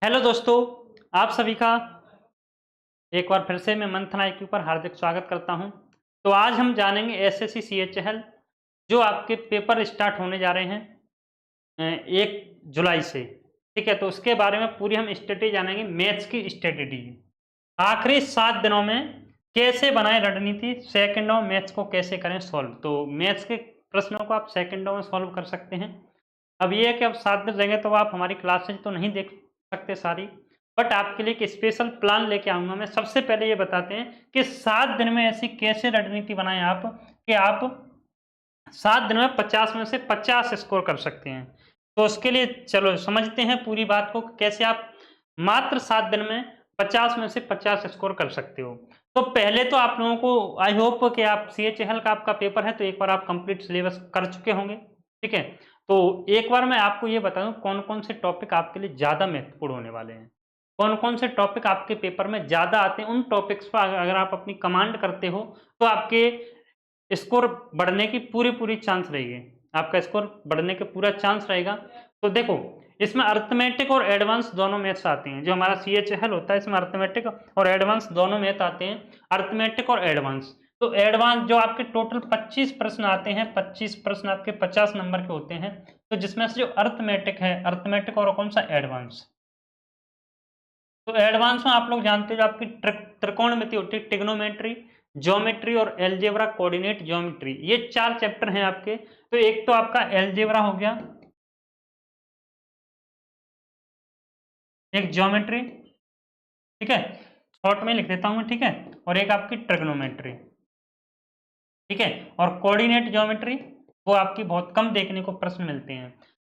Hello दोस्तों, आप सभी का एक बार फिर से मैं मंथन आईक्यू पर हार्दिक स्वागत करता हूं। तो आज हम जानेंगे एसएससी सीएचएल जो आपके पेपर स्टार्ट होने जा रहे हैं 1 जुलाई से। ठीक है, तो उसके बारे में पूरी हम स्ट्रेटेजी जानेंगे, मैथ्स की स्ट्रेटेजी। आखिरी 7 दिनों में कैसे बनाएं रणनीति, सेकंडों में मैथ्स को कैसे करें सॉल्व। तो मैथ्स के प्रश्नों को आप सेकंडों में सॉल्व कर सकते हैं। अब ये है कि अब 7 दिन रहेंगे तो आप हमारी क्लासेज तो नहीं देख सकते सारी, बट आपके लिए एक स्पेशल प्लान लेके आऊँगा मैं। सबसे पहले ये बताते हैं कि 7 दिन में ऐसी कैसे रणनीति बनाएँ आप कि आप 7 दिन में 50 में से 50 स्कोर कर सकते हैं। तो उसके लिए चलो समझते हैं पूरी बात को, कैसे आप मात्र 7 दिन में 50 में से 50 स्कोर कर सकते हो। तो पहले तो आप लोगों को आई होप कि आप सीएचएल का आपका पेपर है तो एक बार आप कंप्लीट सिलेबस कर चुके होंगे, ठीक है? तो एक बार मैं आपको ये बता दूँ कौन-कौन से टॉपिक आपके लिए ज़्यादा महत्वपूर्ण होने वाले हैं। कौन-कौन से टॉपिक आपके पेपर में ज़्यादा आते हैं, उन टॉपिक्स पर अगर आप अपनी कमांड करते हो, तो आपके स्कोर बढ़ने की पूरी-पूरी चांस रहेगी। आपका स्कोर बढ़ने का पूरा चांस रहेगा। तो देखो, इसमें अरिथमेटिक और एडवांस दोनों मैथ्स आते हैं। जो हमारा सीएचएल होता है, इसमें अरिथमेटिक और एडवांस दोनों मैथ आते हैं। अरिथमेटिक और एडवांस। तो एडवांस जो आपके टोटल 25 प्रश्न आते हैं, 25 प्रश्न आपके 50 नंबर के होते हैं। तो जिसमें से जो अरिथमेटिक है, अरिथमेटिक और कौन-सा एडवांस। तो एडवांस में आप लोग जानते हो जो आपकी त्रिकोणमिति होती है, ट्रिग्नोमेट्री, ज्योमेट्री और अलजेब्रा, कोऑर्डिनेट ज्योमेट्री, ये 4 चैप्टर हैं आपके। तो एक तो आपका अलजेब्रा हो गया, एक ज्योमेट्री, ठीक है? शॉर्ट में लिख देता हूँ मैं, ठीक है? और एक आपकी ट्रिग्नोमेट्री, ठीक है? और कोऑर्डिनेट ज्योमेट्री वो आपकी बहुत कम देखने को प्रश्न मिलते हैं।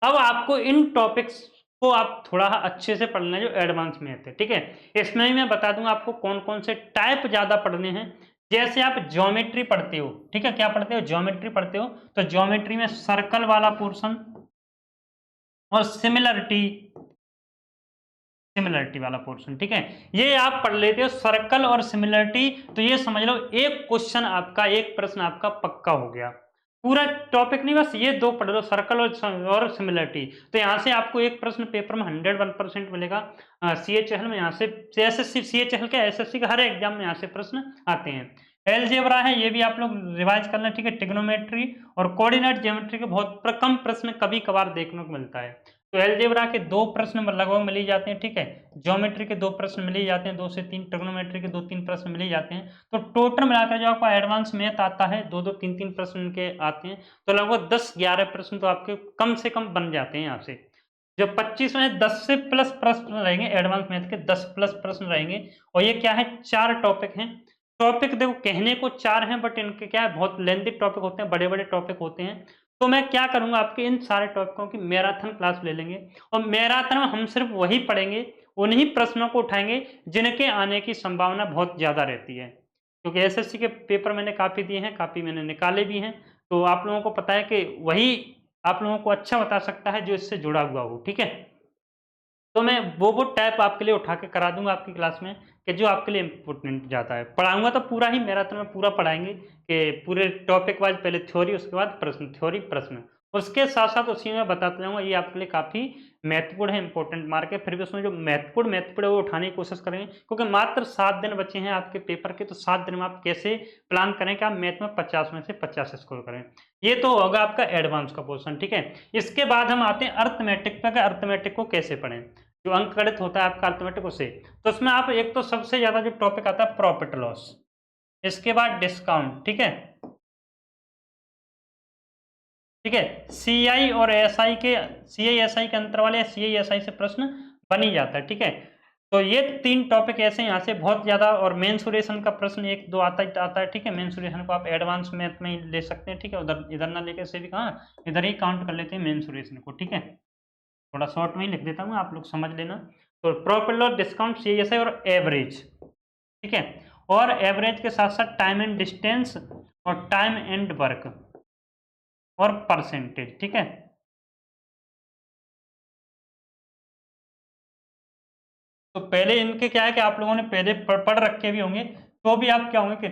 अब आपको इन टॉपिक्स को आप थोड़ा अच्छे से पढ़ना है जो एडवांस मैथ है, ठीक है? इसमें ही मैं बता दूंगा आपको कौन-कौन से टाइप ज़्यादा पढ़ने हैं। जैसे आप ज्योमेट्री पढ़ते हो, ठीक है? क्या पढ़ते हो? ज्योमेट्री पढ़ते हो, तो ज्योमेट्री में सर्कल वाला पोर्शन और सिमिलरिटी सिमिलरिटी वाला पोर्शन, ठीक है? ये आप पढ़ लेते हो सर्कल और सिमिलरिटी, तो ये समझ लो एक क्वेश्चन आपका, एक प्रश्न आपका पक्का हो गया। पूरा टॉपिक नहीं, बस ये 2 पढ़ लो, सर्कल और सिमिलरिटी। तो यहाँ से आपको एक प्रश्न पेपर में 101% मिलेगा। सीएचएल में यहाँ से एसएससी, सीएचएल क्या एसएससी का हर एग्जाम में यहाँ से प्रश्न आते हैं। अलजेब्रा है, ये भी आप लोग रिवाइज कर लें, ठीक है? ट्रिग्नोमेट्री और कोऑर्डिनेट ज्योमेट्री के बहुत कम प्रश्न कभी-कभार देखने को मिलता है। तो अलजेब्रा के 2 प्रश्न लगभग मिल ही जाते हैं, ठीक है? ज्योमेट्री के 2 प्रश्न मिल ही जाते हैं, 2 से 3, ट्रिग्नोमेट्री के 2-3 प्रश्न मिल ही जाते हैं। तो टोटल मिलाकर जो आपका एडवांस मैथ आता है, 2-2, 3-3 प्रश्न के आते हैं, तो लगभग 10-11 प्रश्न तो आपके कम से कम बन जाते हैं यहाँ से। जो 25 में 10 से प्लस प्रश्न रहेंगे, एडवांस मैथ के 10 प्लस प्रश्न रहेंगे। और ये क्या है, 4 टॉपिक हैं। टॉपिक देखो कहने को 4 हैं, बट इनके क्या है, बहुत लेंथी टॉपिक होते हैं, बड़े-बड़े टॉपिक होते हैं। तो मैं क्या करूँगा, आपके इन सारे टॉपिकों की मैराथन क्लास ले लेंगे और मैराथन में हम सिर्फ वही पढ़ेंगे, उन्हीं प्रश्नों को उठाएँगे जिनके आने की संभावना बहुत ज़्यादा रहती है। क्योंकि एसएससी के पेपर मैंने काफ़ी दिए हैं, काफ़ी मैंने निकाले भी हैं, तो आप लोगों को पता है कि वही आप लोगों को अच्छा बता सकता है जो इससे जुड़ा हुआ हो, ठीक है? तो मैं वो टाइप आपके लिए उठा के करा दूँगा आपकी क्लास में कि जो आपके लिए इम्पोर्टेंट ज़्यादा है। पढ़ाऊँगा तो पूरा ही मैराथन में पूरा पढ़ाएँगे कि पूरे टॉपिक वाइज़ पहले थ्योरी, उसके बाद प्रश्न, थ्योरी, प्रश्न। उसके साथ-साथ उसी में बताता जाऊँगा, ये आपके लिए काफ़ी महत्वपूर्ण है, इम्पोर्टेंट मार्क है। फिर भी उसमें जो महत्वपूर्ण है वो उठाने की कोशिश करेंगे, क्योंकि मात्र 7 दिन बचे हैं आपके पेपर के, तो 7 दिन में आप कैसे प्लान करें कि आप मैथ में 50 में से 50 स्कोर करें। ये तो होगा आपका एडवांस का पोर्शन, ठीक है? इसके बाद हम आते हैं अरिथमेटिक पे कि अरिथमेटिक को कैसे पढ़ें। जो अंकगणित होता है आपका अरिथमेटिक, उसे तो उसमें आप एक तो सबसे ज्यादा जो टॉपिक आता है प्रॉफिट लॉस, इसके बाद डिस्काउंट, ठीक है? ठीक है, सीआई और एसआई के, सीआई एसआई के अंतर वाले, सीआई एसआई से प्रश्न बन ही जाता है, ठीक है? तो ये 3 टॉपिक ऐसे यहाँ से बहुत ज्यादा, और मेंसुरेशन का प्रश्न 1-2 आता है, ठीक है? मेंसुरेशन को आप एडवांस मैथ में ही ले सकते हैं, ठीक है? उधर इधर ना लेके से भी कहाँ, इधर ही काउंट कर लेते हैं मेंसुरेशन को, ठीक है? थोड़ा शॉर्ट में ही लिख देता हूँ, आप लोग समझ लेना। तो प्रॉफिट लॉस, डिस्काउंट, सीएसआई और एवरेज, ठीक है? और एवरेज के साथ-साथ टाइम एंड डिस्टेंस और टाइम एंड वर्क और परसेंटेज, ठीक है? तो पहले इनके क्या है कि आप लोगों ने पहले पढ़ रखे भी होंगे, तो भी आप क्या होंगे कि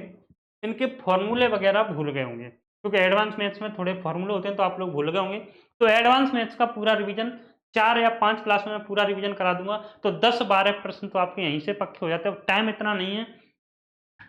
इनके फॉर्मूले वगैरह भूल गए होंगे, क्योंकि एडवांस मैथ्स में थोड़े फॉर्मूले होते हैं, तो आप लोग भूल गए होंगे। तो एडवांस मैथ्स का पूरा रिवीजन 4 या 5 क्लास में मैं पूरा रिवीजन करा दूंगा, तो 10-12 प्रश्न तो आपके यहीं से पक्के हो जाते हैं। टाइम इतना नहीं है।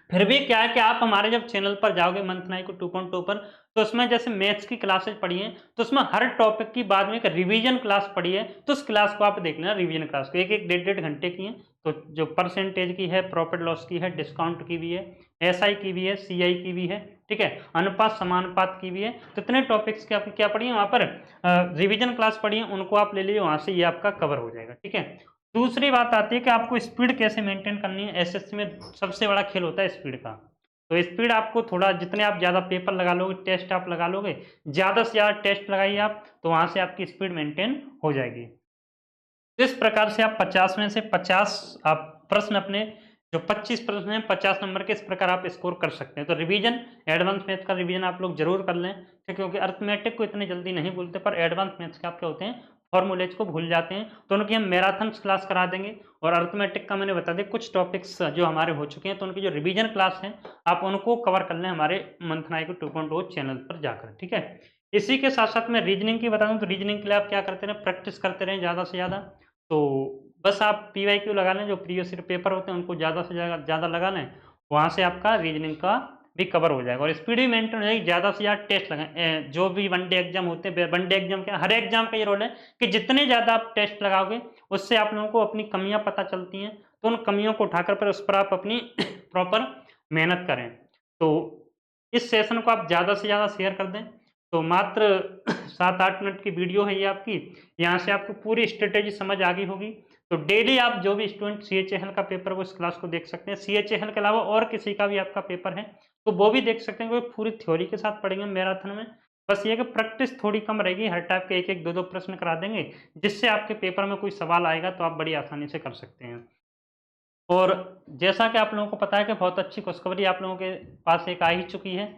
फिर भी क्या है कि आप हमारे जब चैनल पर जाओगे मंथन को 2.2 पर, तो उसमें जैसे मैथ्स की क्लासेस पढ़ी हैं, तो उसमें हर टॉपिक की बाद में एक रिवीजन क्लास पढ़ी है, तो उस क्लास को आप देख लेना। रिवीजन क्लास को एक डेढ़ घंटे की है, तो जो परसेंटेज की है, प्रॉफिट लॉस की है, डिस्काउंट की भी है, एसआई की भी है, सीआई की भी है, ठीक है, अनुपात समानुपात की भी है। तो इतने टॉपिक्स की आपकी क्या पढ़ी है वहां पर, रिवीजन क्लास पढ़ी है, उनको आप ले लीजिए, वहां से ये आपका कवर हो जाएगा, ठीक है। दूसरी बात आती है कि आपको स्पीड कैसे मेंटेन करनी है। एसएससी में सबसे बड़ा खेल होता है स्पीड का। तो स्पीड आपको थोड़ा, जितने आप ज़्यादा पेपर लगा लोगे, टेस्ट आप लगा लोगे, ज़्यादा से ज़्यादा टेस्ट लगाइए आप, तो वहाँ से आपकी स्पीड मेंटेन हो जाएगी। इस प्रकार से आप 50 में से 50 आप प्रश्न अपने, जो 25 प्रश्न हैं 50 नंबर के, इस प्रकार आप स्कोर कर सकते हैं। तो रिवीजन, एडवांस मैथ्स का रिवीजन आप लोग जरूर कर लें, क्योंकि अर्थमेटिक को इतनी जल्दी नहीं भूलते, पर एडवांस मैथ्स के आप क्या होते हैं, फॉर्मूलेज को भूल जाते हैं। तो उनकी हम मैराथन क्लास करा देंगे। और अर्थमेटिक का मैंने बता दिया, कुछ टॉपिक्स जो हमारे हो चुके हैं, तो उनकी जो रिवीजन क्लास है आप उनको कवर कर लें हमारे मंथन IQ 2.0 चैनल पर जाकर, ठीक है। इसी के साथ साथ मैं रीजनिंग की बता दूं, तो रीजनिंग के लिए आप क्या करते रहें, प्रैक्टिस करते रहें ज़्यादा से ज़्यादा। तो बस आप पीवाईक्यू लगा लें, जो प्रीवियस ईयर पेपर होते हैं उनको ज़्यादा से ज़्यादा लगा लें, वहाँ से आपका रीजनिंग का भी कवर हो जाएगा। और स्पीड भी मेंटेन हो जाएगी। ज़्यादा से ज़्यादा टेस्ट लगाएं, जो भी वनडे एग्जाम होते हैं, वनडे एग्जाम क्या, हर एग्जाम का ये रोल है कि जितने ज़्यादा आप टेस्ट लगाओगे, उससे आप लोगों को अपनी कमियां पता चलती हैं। तो उन कमियों को उठाकर पर उस पर आप अपनी प्रॉपर मेहनत करें। तो इस सेशन को आप ज़्यादा से ज़्यादा शेयर कर दें। तो मात्र 7-8 मिनट की वीडियो है ये आपकी, यहाँ से आपको पूरी स्ट्रेटेजी समझ आ गई होगी। तो डेली आप जो भी स्टूडेंट CHAL का पेपर वो इस क्लास को देख सकते हैं। CHAL के अलावा और किसी का भी आपका पेपर है तो वो भी देख सकते हैं, क्योंकि पूरी थ्योरी के साथ पढ़ेंगे मैराथन में। बस ये कि प्रैक्टिस थोड़ी कम रहेगी, हर टाइप के 1-1, 2-2 प्रश्न करा देंगे, जिससे आपके पेपर में कोई सवाल आएगा तो आप बड़ी आसानी से कर सकते हैं। और जैसा कि आप लोगों को पता है कि बहुत अच्छी खुशखबरी आप लोगों के पास एक आ ही चुकी है।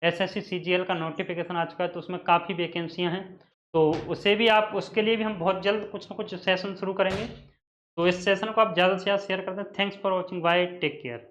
SSC CGL का नोटिफिकेशन आ चुका है, तो उसमें काफ़ी वैकेंसियाँ हैं। तो उसे भी आप, उसके लिए भी हम बहुत जल्द कुछ ना कुछ सेशन शुरू करेंगे। तो इस सेशन को आप ज़्यादा से ज़्यादा शेयर कर दें। Thanks for watching, bye, take care.